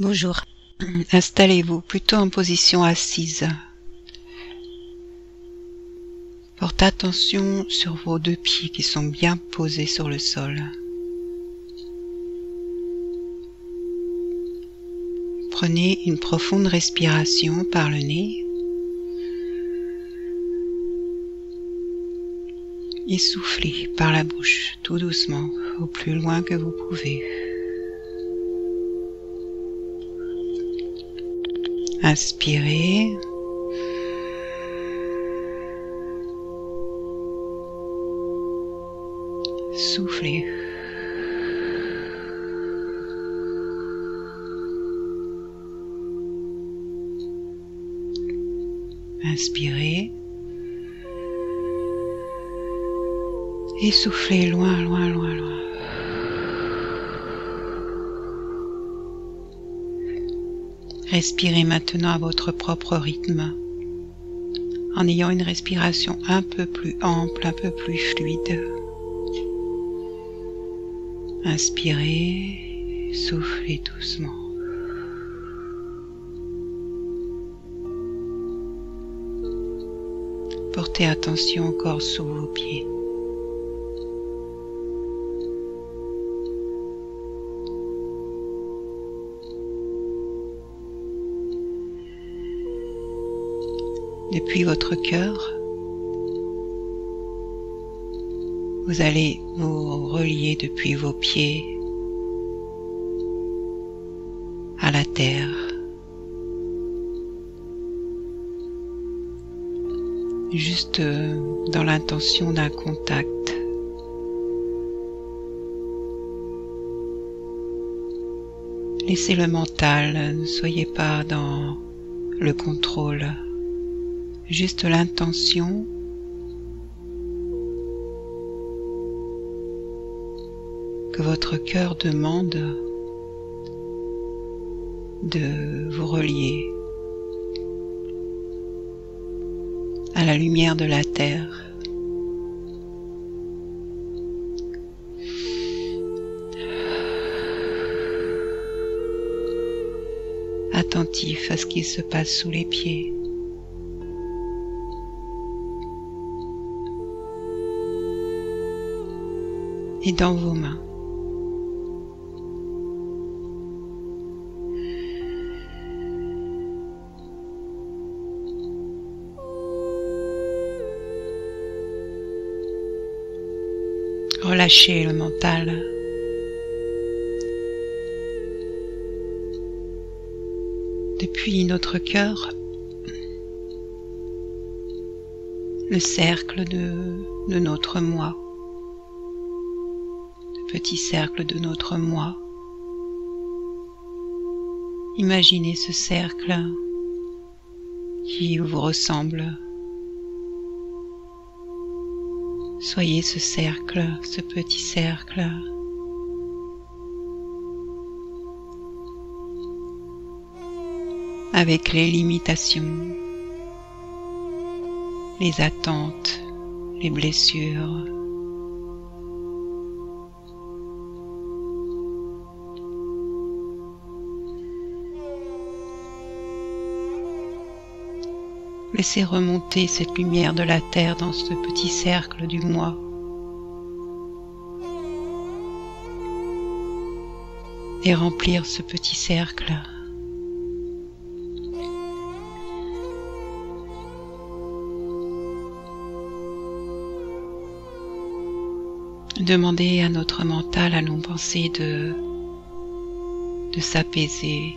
Bonjour. Installez-vous plutôt en position assise. Portez attention sur vos deux pieds qui sont bien posés sur le sol. Prenez une profonde respiration par le nez. Et soufflez par la bouche, tout doucement, au plus loin que vous pouvez. Inspirez. Soufflez. Inspirez. Et soufflez loin, loin, loin, loin. Respirez maintenant à votre propre rythme, en ayant une respiration un peu plus ample, un peu plus fluide. Inspirez, soufflez doucement. Portez attention encore sous vos pieds. Depuis votre cœur, vous allez vous relier depuis vos pieds à la terre. Juste dans l'intention d'un contact. Laissez le mental, ne soyez pas dans le contrôle. Juste l'intention que votre cœur demande de vous relier à la lumière de la terre. Attentif à ce qui se passe sous les pieds. Et dans vos mains. Relâchez le mental. Depuis notre cœur, le cercle de notre moi. Petit cercle de notre moi. Imaginez ce cercle qui vous ressemble. Soyez ce cercle, ce petit cercle. Avec les limitations, les attentes, les blessures. Laissez remonter cette lumière de la terre dans ce petit cercle du moi. Et remplir ce petit cercle. Demandez à notre mental, à nos pensées de s'apaiser.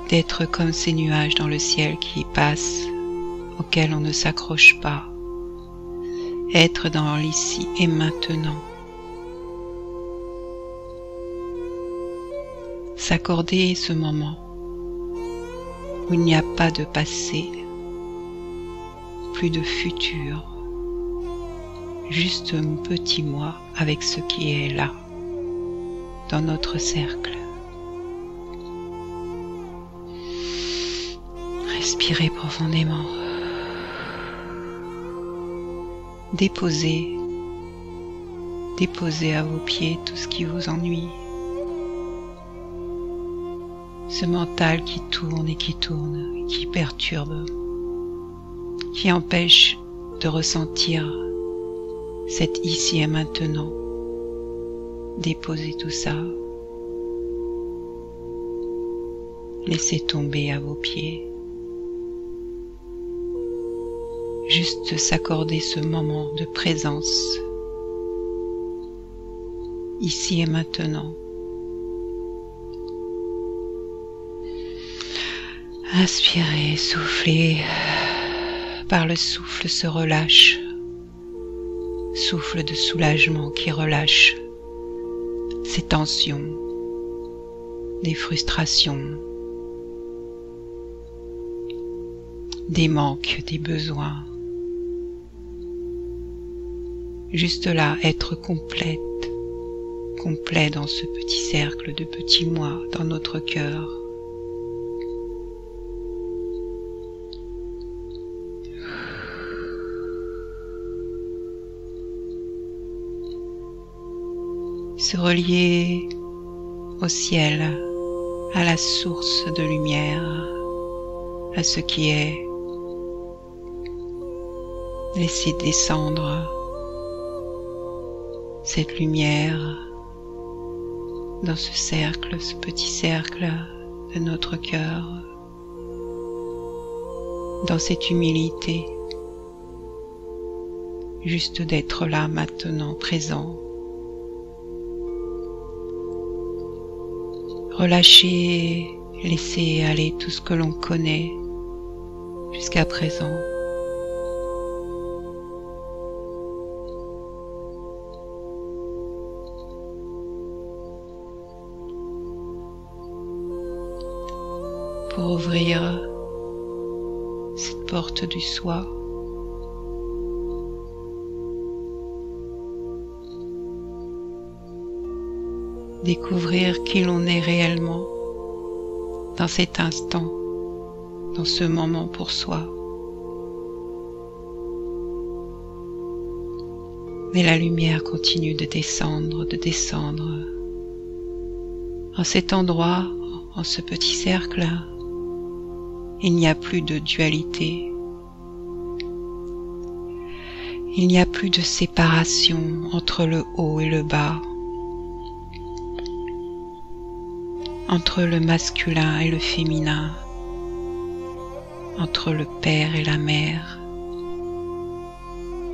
D'être comme ces nuages dans le ciel qui passent, auxquels on ne s'accroche pas. Être dans l'ici et maintenant. S'accorder ce moment où il n'y a pas de passé, plus de futur, juste un petit moi avec ce qui est là, dans notre cercle. Respirez profondément. Déposez à vos pieds tout ce qui vous ennuie. ce mental qui tourne et qui perturbe, qui empêche de ressentir cet ici et maintenant. Déposez tout ça. Laissez tomber à vos pieds. Juste s'accorder ce moment de présence, ici et maintenant. Inspirez, soufflez. Par le souffle se relâche. Souffle de soulagement qui relâche ces tensions, des frustrations, des manques, des besoins. Juste là, être complète, complet dans ce petit cercle de petits moi dans notre cœur. Se relier au ciel, à la source de lumière, à ce qui est. Laisser descendre cette lumière dans ce cercle, ce petit cercle de notre cœur, dans cette humilité, juste d'être là maintenant, présent. Relâcher, laisser aller tout ce que l'on connaît jusqu'à présent. Pour ouvrir cette porte du soi. Découvrir qui l'on est réellement dans cet instant, dans ce moment pour soi. Mais la lumière continue de descendre, En cet endroit, en ce petit cercle, il n'y a plus de dualité. Il n'y a plus de séparation entre le haut et le bas, entre le masculin et le féminin, entre le père et la mère,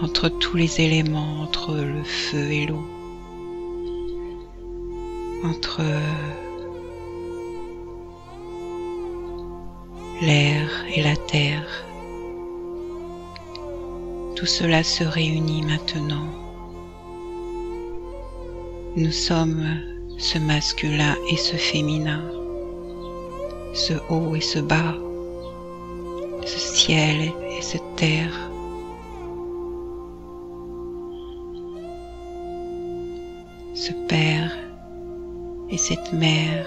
entre tous les éléments, entre le feu et l'eau, entre l'air et la terre. Tout cela se réunit maintenant. Nous sommes ce masculin et ce féminin, ce haut et ce bas, ce ciel et cette terre. Ce père et cette mère.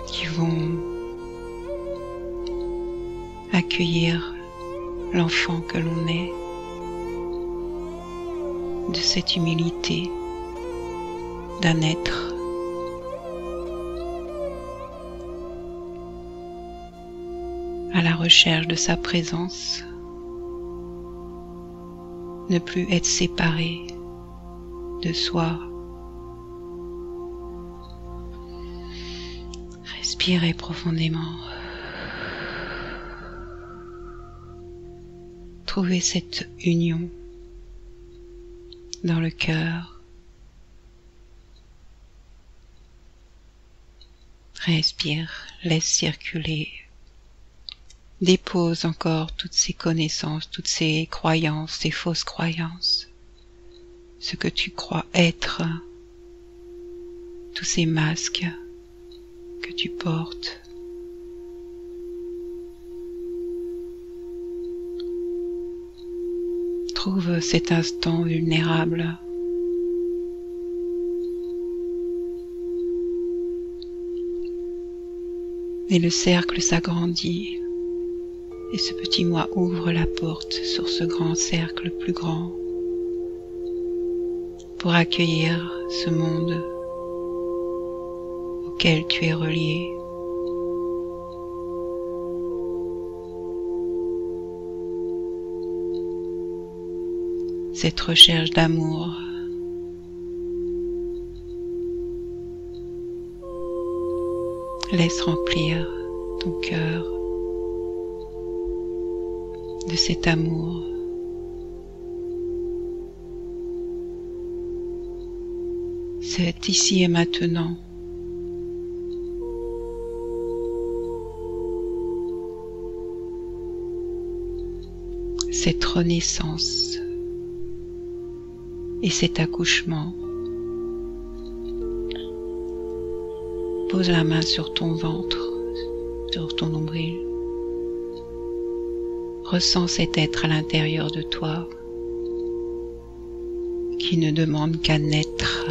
Qui vont accueillir l'enfant que l'on est, de cette humilité d'un être. À la recherche de sa présence, ne plus être séparé de soi. Respirez profondément. Trouvez cette union dans le cœur. Respire, laisse circuler. Dépose encore toutes ces connaissances, toutes ces croyances, ces fausses croyances. Ce que tu crois être, tous ces masques que tu portes. Trouve cet instant vulnérable. Et le cercle s'agrandit. Et ce petit moi ouvre la porte sur ce grand cercle plus grand. pour accueillir ce monde auquel tu es relié. Cette recherche d'amour laisse remplir ton cœur de cet amour. C'est ici et maintenant. Cette renaissance et cet accouchement. Pose la main sur ton ventre, sur ton nombril. Ressens cet être à l'intérieur de toi qui ne demande qu'à naître.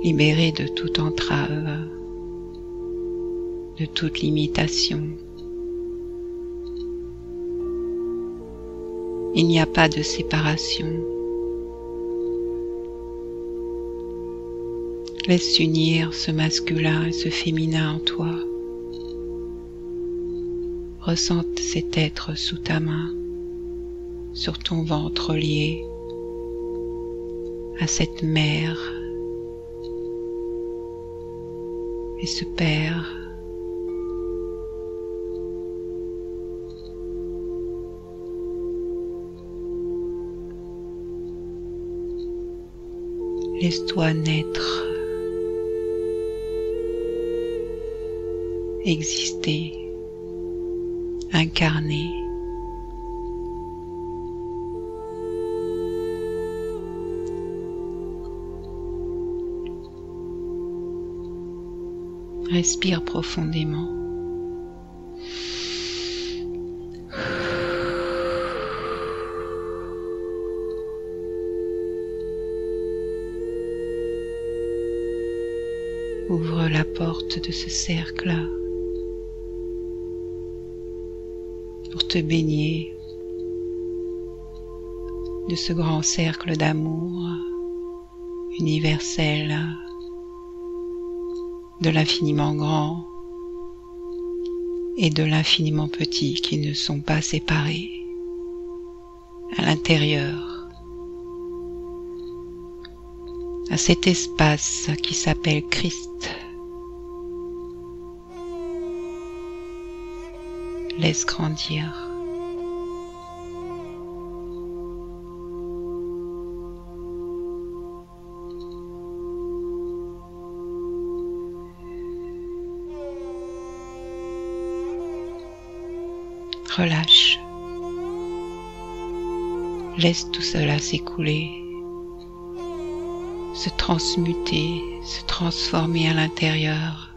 Libéré de toute entrave, de toute limitation. Il n'y a pas de séparation. Laisse s'unir ce masculin et ce féminin en toi. Ressente cet être sous ta main, sur ton ventre lié à cette mère et ce père. Laisse-toi naître, exister, incarner. Respire profondément. Ouvre la porte de ce cercle pour te baigner de ce grand cercle d'amour universel, de l'infiniment grand et de l'infiniment petit qui ne sont pas séparés à l'intérieur, à cet espace qui s'appelle Christ. Laisse grandir. Relâche. Laisse tout cela s'écouler, se transmuter, se transformer à l'intérieur.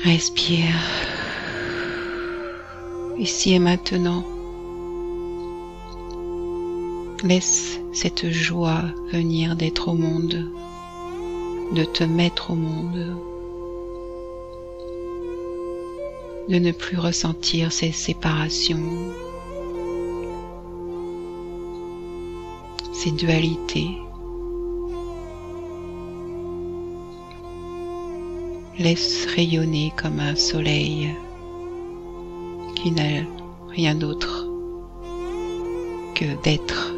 Respire. Ici et maintenant. Laisse cette joie venir d'être au monde, de te mettre au monde, de ne plus ressentir ces séparations, ces dualités. Laisse rayonner comme un soleil qui n'a rien d'autre que d'être.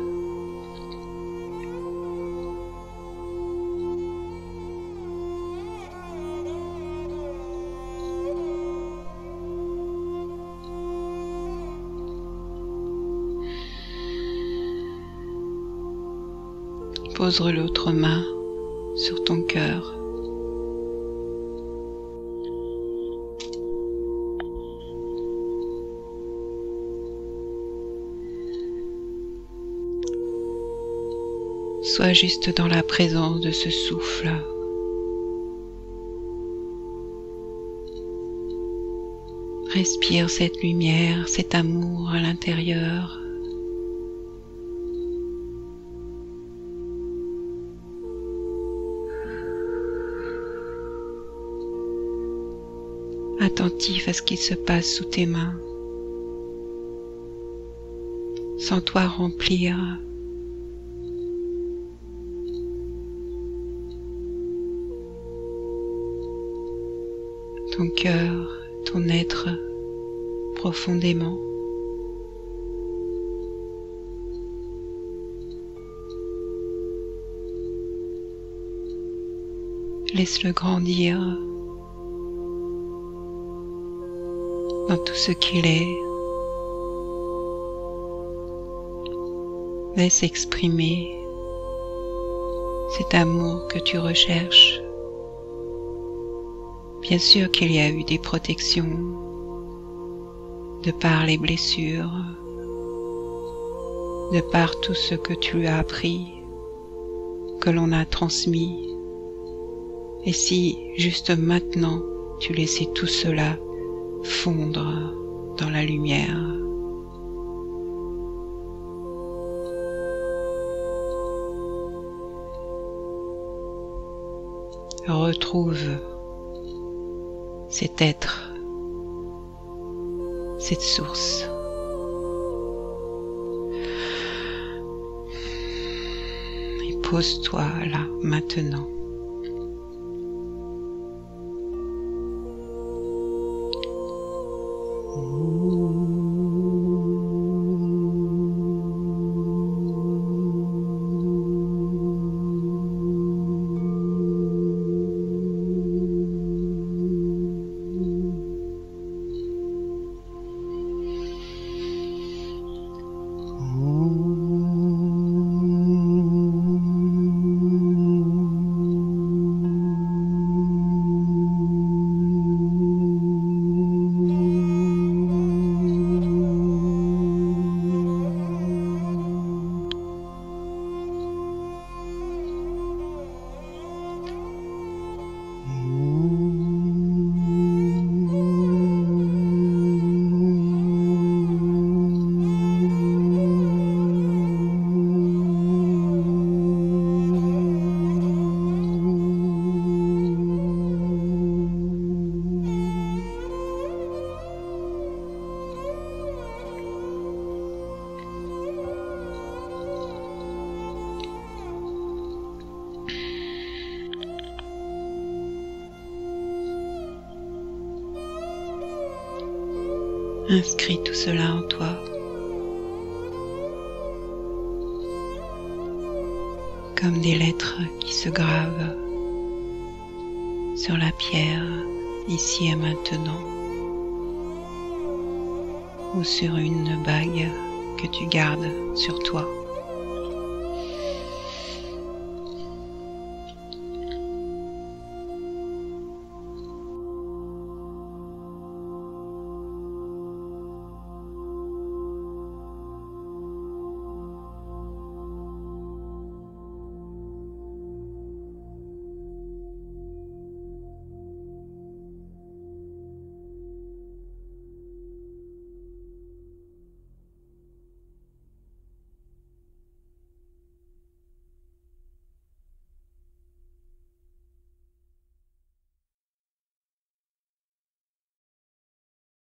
Pose l'autre main sur ton cœur. Sois juste dans la présence de ce souffle. Respire cette lumière, cet amour à l'intérieur. Attentif à ce qui se passe sous tes mains. Sens-toi remplir ton cœur, ton être profondément. Laisse-le grandir dans tout ce qu'il est. Laisse exprimer cet amour que tu recherches. Bien sûr qu'il y a eu des protections de par les blessures, de par tout ce que tu lui as appris, que l'on a transmis. Et si juste maintenant tu laissais tout cela fondre dans la lumière, retrouve cet être, cette source. Et pose-toi là, maintenant. Inscris tout cela en toi. Comme des lettres qui se gravent sur la pierre, ici et maintenant, ou sur une bague que tu gardes sur toi.